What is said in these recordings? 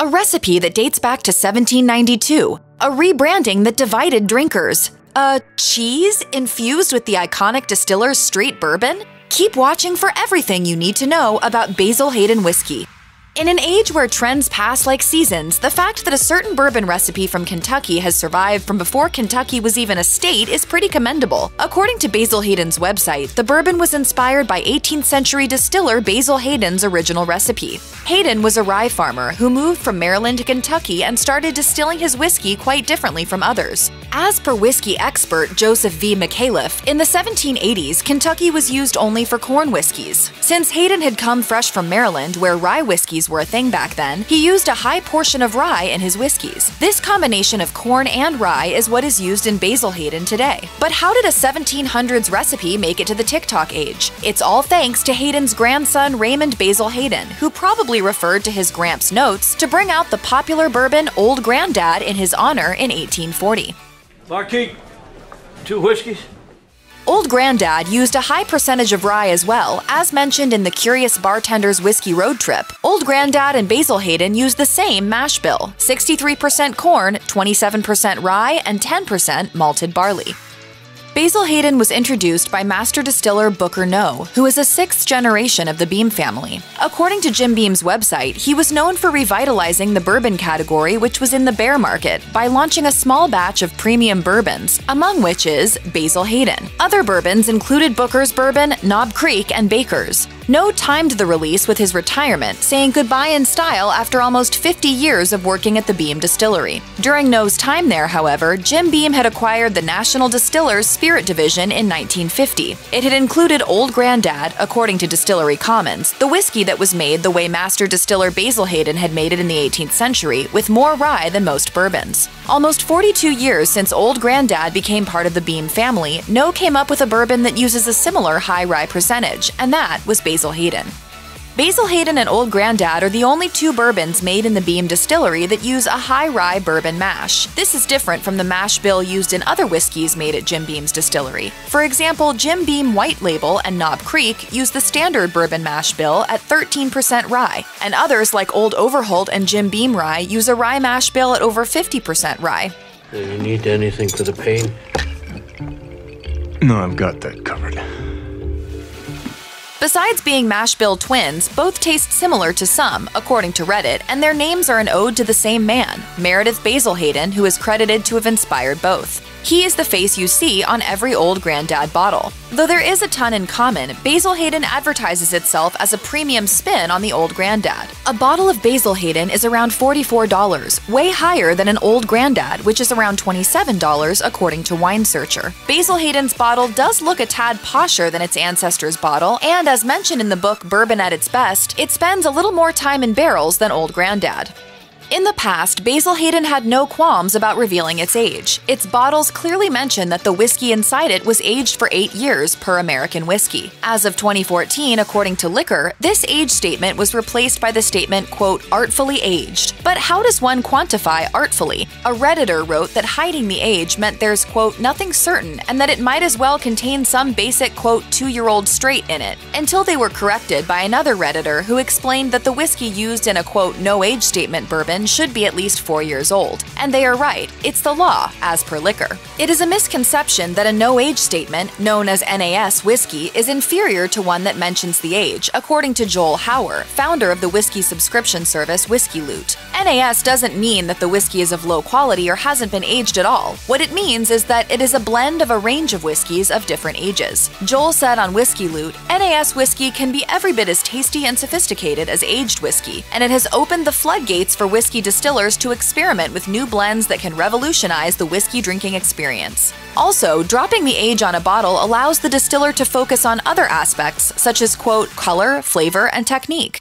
A recipe that dates back to 1792. A rebranding that divided drinkers. A cheese infused with the iconic distiller's straight bourbon? Keep watching for everything you need to know about Basil Hayden whiskey. In an age where trends pass like seasons, the fact that a certain bourbon recipe from Kentucky has survived from before Kentucky was even a state is pretty commendable. According to Basil Hayden's website, the bourbon was inspired by 18th century distiller Basil Hayden's original recipe. Hayden was a rye farmer who moved from Maryland to Kentucky and started distilling his whiskey quite differently from others. As per whiskey expert Joseph V. McAuliffe, in the 1780s, Kentucky was used only for corn whiskeys. Since Hayden had come fresh from Maryland, where rye whiskeys were a thing back then, he used a high portion of rye in his whiskeys. This combination of corn and rye is what is used in Basil Hayden today. But how did a 1700s recipe make it to the TikTok age? It's all thanks to Hayden's grandson Raymond Basil Hayden, who probably referred to his Gramps' notes to bring out the popular bourbon Old Grandad in his honor in 1840. Barkeep, 2 whiskeys. Old Grandad used a high percentage of rye as well, as mentioned in the Curious Bartender's Whiskey Road Trip. Old Grandad and Basil Hayden used the same mash bill: 63% corn, 27% rye, and 10% malted barley. Basil Hayden was introduced by master distiller Booker Noe, who is a 6th generation of the Beam family. According to Jim Beam's website, he was known for revitalizing the bourbon category, which was in the bear market, by launching a small batch of premium bourbons, among which is Basil Hayden. Other bourbons included Booker's Bourbon, Knob Creek, and Baker's. Noe timed the release with his retirement, saying goodbye in style after almost 50 years of working at the Beam Distillery. During Noe's time there, however, Jim Beam had acquired the National Distillers Spirit Division in 1950. It had included Old Grandad, according to Distillery Commons, the whiskey that was made the way master distiller Basil Hayden had made it in the 18th century, with more rye than most bourbons. Almost 42 years since Old Grandad became part of the Beam family, Noe came up with a bourbon that uses a similar high rye percentage, and that was Basil Hayden. Basil Hayden and Old Grandad are the only 2 bourbons made in the Beam Distillery that use a high rye bourbon mash. This is different from the mash bill used in other whiskeys made at Jim Beam's distillery. For example, Jim Beam White Label and Knob Creek use the standard bourbon mash bill at 13% rye, and others like Old Overholt and Jim Beam Rye use a rye mash bill at over 50% rye. Do you need anything for the pain? No, I've got that covered. Besides being mash bill twins, both taste similar to some, according to Reddit, and their names are an ode to the same man, Meredith Basil Hayden, who is credited to have inspired both. He is the face you see on every Old Grandad bottle. Though there is a ton in common, Basil Hayden advertises itself as a premium spin on the Old Grandad. A bottle of Basil Hayden is around $44, way higher than an Old Grandad, which is around $27 according to Wine Searcher. Basil Hayden's bottle does look a tad posher than its ancestor's bottle, and as mentioned in the book Bourbon at its Best, it spends a little more time in barrels than Old Grandad. In the past, Basil Hayden had no qualms about revealing its age. Its bottles clearly mention that the whiskey inside it was aged for 8 years per American whiskey. As of 2014, according to Liquor, this age statement was replaced by the statement, quote, artfully aged. But how does one quantify artfully? A Redditor wrote that hiding the age meant there's, quote, nothing certain, and that it might as well contain some basic, quote, 2-year-old straight in it, until they were corrected by another Redditor who explained that the whiskey used in a, quote, no age statement bourbon should be at least 4 years old. And they are right, it's the law, as per Liquor. It is a misconception that a no-age statement, known as NAS whiskey, is inferior to one that mentions the age, according to Joel Hauer, founder of the whiskey subscription service Whiskey Loot. NAS doesn't mean that the whiskey is of low quality or hasn't been aged at all. What it means is that it is a blend of a range of whiskeys of different ages. Joel said on Whiskey Loot, NAS whiskey can be every bit as tasty and sophisticated as aged whiskey, and it has opened the floodgates for whiskey distillers to experiment with new blends that can revolutionize the whiskey drinking experience. Also, dropping the age on a bottle allows the distiller to focus on other aspects, such as, quote, color, flavor, and technique.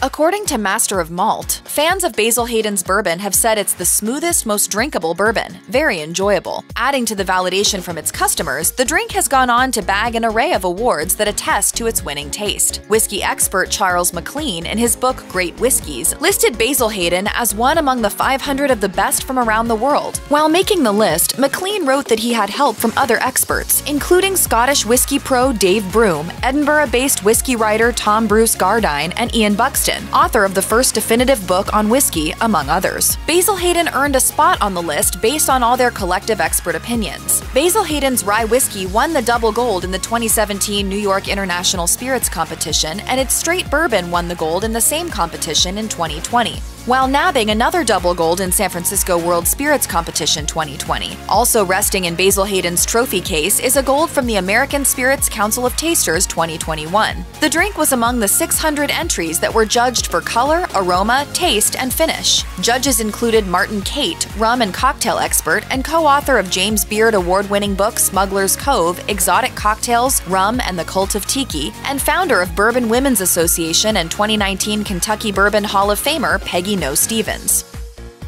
According to Master of Malt, fans of Basil Hayden's bourbon have said it's the smoothest, most drinkable bourbon, very enjoyable. Adding to the validation from its customers, the drink has gone on to bag an array of awards that attest to its winning taste. Whiskey expert Charles McLean, in his book Great Whiskies, listed Basil Hayden as one among the 500 of the best from around the world. While making the list, McLean wrote that he had help from other experts, including Scottish whiskey pro Dave Broom, Edinburgh-based whiskey writer Tom Bruce Gardine, and Ian Buxton, Boston, author of the first definitive book on whiskey, among others. Basil Hayden earned a spot on the list based on all their collective expert opinions. Basil Hayden's rye whiskey won the double gold in the 2017 New York International Spirits Competition, and its straight bourbon won the gold in the same competition in 2020, while nabbing another double gold in San Francisco World Spirits Competition 2020. Also resting in Basil Hayden's trophy case is a gold from the American Spirits Council of Tasters 2021. The drink was among the 600 entries that were judged for color, aroma, taste, and finish. Judges included Martin Cate, rum and cocktail expert and co-author of James Beard award-winning book Smuggler's Cove, Exotic Cocktails, Rum, and the Cult of Tiki, and founder of Bourbon Women's Association and 2019 Kentucky Bourbon Hall of Famer Peggy No Stevens.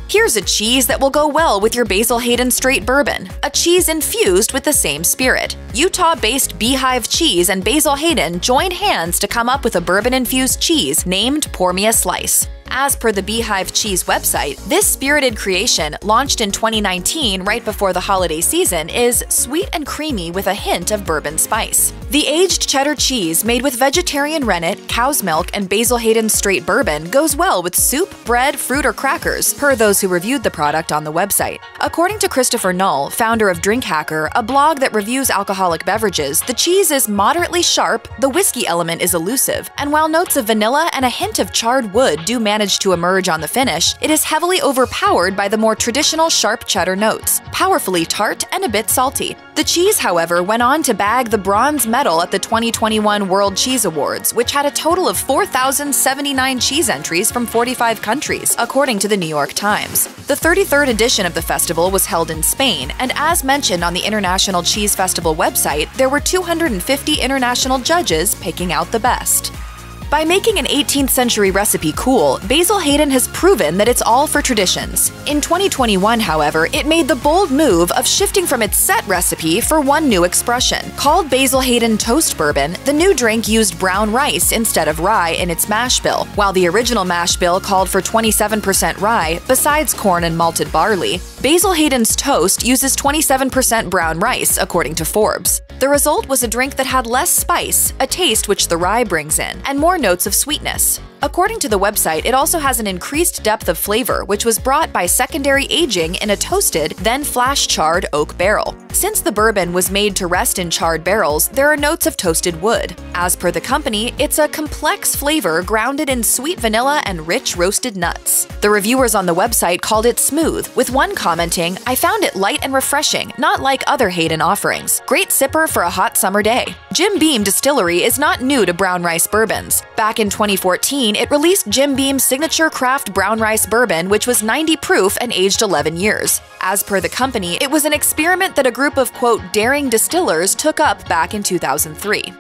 Here's a cheese that will go well with your Basil Hayden straight bourbon, a cheese infused with the same spirit. Utah-based Beehive Cheese and Basil Hayden joined hands to come up with a bourbon-infused cheese named Pour Me a Slice. As per the Beehive Cheese website, this spirited creation, launched in 2019 right before the holiday season, is sweet and creamy with a hint of bourbon spice. The aged cheddar cheese made with vegetarian rennet, cow's milk, and Basil Hayden straight bourbon goes well with soup, bread, fruit, or crackers, per those who reviewed the product on the website. According to Christopher Null, founder of Drink Hacker, a blog that reviews alcoholic beverages, the cheese is moderately sharp, the whiskey element is elusive, and while notes of vanilla and a hint of charred wood do manage to emerge on the finish, it is heavily overpowered by the more traditional sharp cheddar notes, powerfully tart and a bit salty. The cheese, however, went on to bag the bronze medal at the 2021 World Cheese Awards, which had a total of 4,079 cheese entries from 45 countries, according to the New York Times. The 33rd edition of the festival was held in Spain, and as mentioned on the International Cheese Festival website, there were 250 international judges picking out the best. By making an 18th century recipe cool, Basil Hayden has proven that it's all for traditions. In 2021, however, it made the bold move of shifting from its set recipe for one new expression. Called Basil Hayden Toast Bourbon, the new drink used brown rice instead of rye in its mash bill, while the original mash bill called for 27% rye, besides corn and malted barley. Basil Hayden's Toast uses 27% brown rice, according to Forbes. The result was a drink that had less spice, a taste which the rye brings in, and more notes of sweetness. According to the website, it also has an increased depth of flavor, which was brought by secondary aging in a toasted, then flash-charred oak barrel. Since the bourbon was made to rest in charred barrels, there are notes of toasted wood. As per the company, it's a complex flavor grounded in sweet vanilla and rich roasted nuts. The reviewers on the website called it smooth, with one commenting, "I found it light and refreshing, not like other Hayden offerings. Great sipper for a hot summer day." Jim Beam Distillery is not new to brown rice bourbons. Back in 2014, it released Jim Beam's signature craft brown rice bourbon, which was 90 proof and aged 11 years. As per the company, it was an experiment that a group of, quote, daring distillers took up back in 2003.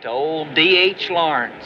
To old D.H. Lawrence.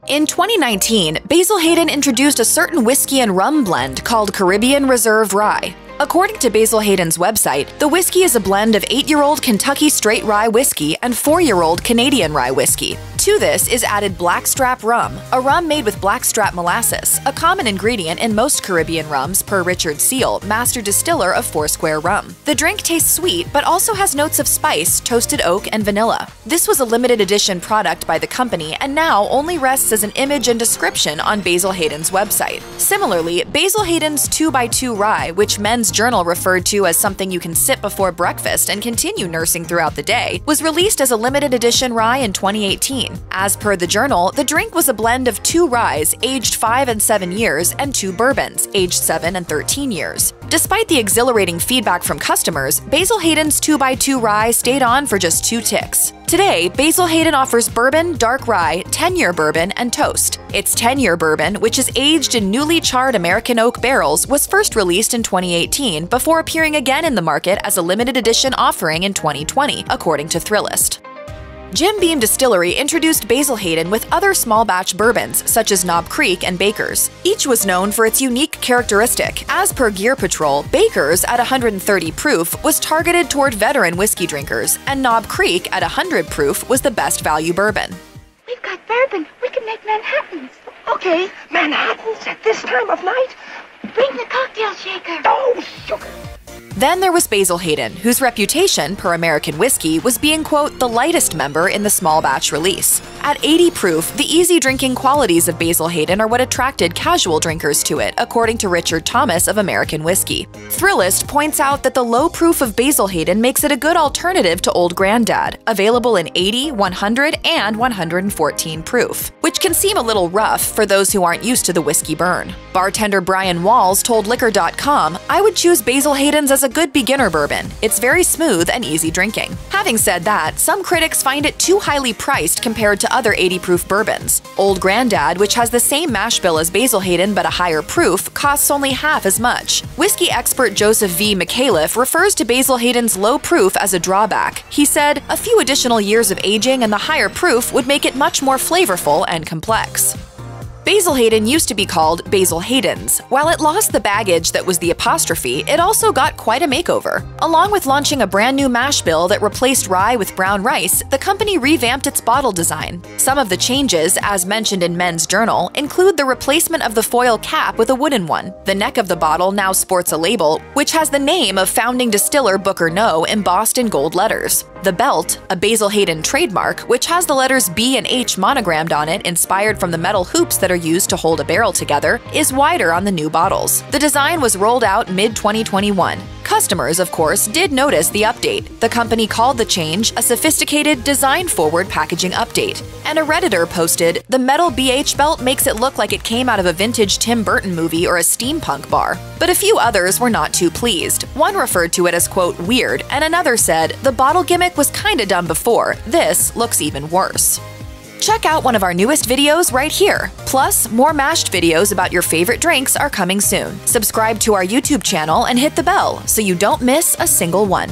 In 2019, Basil Hayden introduced a certain whiskey and rum blend called Caribbean Reserve Rye. According to Basil Hayden's website, the whiskey is a blend of 8-year-old Kentucky straight rye whiskey and 4-year-old Canadian rye whiskey. To this is added blackstrap rum, a rum made with blackstrap molasses, a common ingredient in most Caribbean rums per Richard Seal, master distiller of Foursquare Rum. The drink tastes sweet but also has notes of spice, toasted oak, and vanilla. This was a limited edition product by the company and now only rests as an image and description on Basil Hayden's website. Similarly, Basil Hayden's 2x2 rye, which Men's Journal referred to as something you can sip before breakfast and continue nursing throughout the day, was released as a limited edition rye in 2018. As per the journal, the drink was a blend of 2 ryes, aged 5 and 7 years, and 2 bourbons, aged 7 and 13 years. Despite the exhilarating feedback from customers, Basil Hayden's 2x2 rye stayed on for just 2 ticks. Today, Basil Hayden offers bourbon, dark rye, 10-year bourbon, and toast. Its 10-year bourbon, which is aged in newly charred American oak barrels, was first released in 2018 before appearing again in the market as a limited edition offering in 2020, according to Thrillist. Jim Beam Distillery introduced Basil Hayden with other small batch bourbons, such as Knob Creek and Baker's. Each was known for its unique characteristic. As per Gear Patrol, Baker's at 130 proof was targeted toward veteran whiskey drinkers, and Knob Creek at 100 proof was the best value bourbon. We've got bourbon. We can make Manhattans. Okay, Manhattans at this time of night? Bring the cocktail shaker. Oh, sugar. Then there was Basil Hayden, whose reputation, per American Whiskey, was being, quote, the lightest member in the small batch release. At 80 proof, the easy drinking qualities of Basil Hayden are what attracted casual drinkers to it, according to Richard Thomas of American Whiskey. Thrillist points out that the low proof of Basil Hayden makes it a good alternative to Old Grandad, available in 80, 100, and 114 proof, which can seem a little rough for those who aren't used to the whiskey burn. Bartender Brian Walls told Liquor.com, "I would choose Basil Hayden's as a good beginner bourbon. It's very smooth and easy drinking." Having said that, some critics find it too highly priced compared to other 80 proof bourbons. Old Grandad, which has the same mash bill as Basil Hayden but a higher proof, costs only half as much. Whiskey expert Joseph V. McAuliffe refers to Basil Hayden's low proof as a drawback. He said, "A few additional years of aging and the higher proof would make it much more flavorful and complex." Basil Hayden used to be called Basil Hayden's. While it lost the baggage that was the apostrophe, it also got quite a makeover. Along with launching a brand new mash bill that replaced rye with brown rice, the company revamped its bottle design. Some of the changes, as mentioned in Men's Journal, include the replacement of the foil cap with a wooden one. The neck of the bottle now sports a label, which has the name of founding distiller Booker No embossed in gold letters. The belt, a Basil Hayden trademark, which has the letters B and H monogrammed on it inspired from the metal hoops that are used to hold a barrel together, is wider on the new bottles. The design was rolled out mid-2021. Customers, of course, did notice the update. The company called the change a sophisticated, design-forward packaging update. And a Redditor posted, "The metal BH belt makes it look like it came out of a vintage Tim Burton movie or a steampunk bar." But a few others were not too pleased. One referred to it as, quote, weird, and another said, "The bottle gimmick was kinda dumb before. This looks even worse." Check out one of our newest videos right here. Plus, more mashed videos about your favorite drinks are coming soon. Subscribe to our YouTube channel and hit the bell so you don't miss a single one.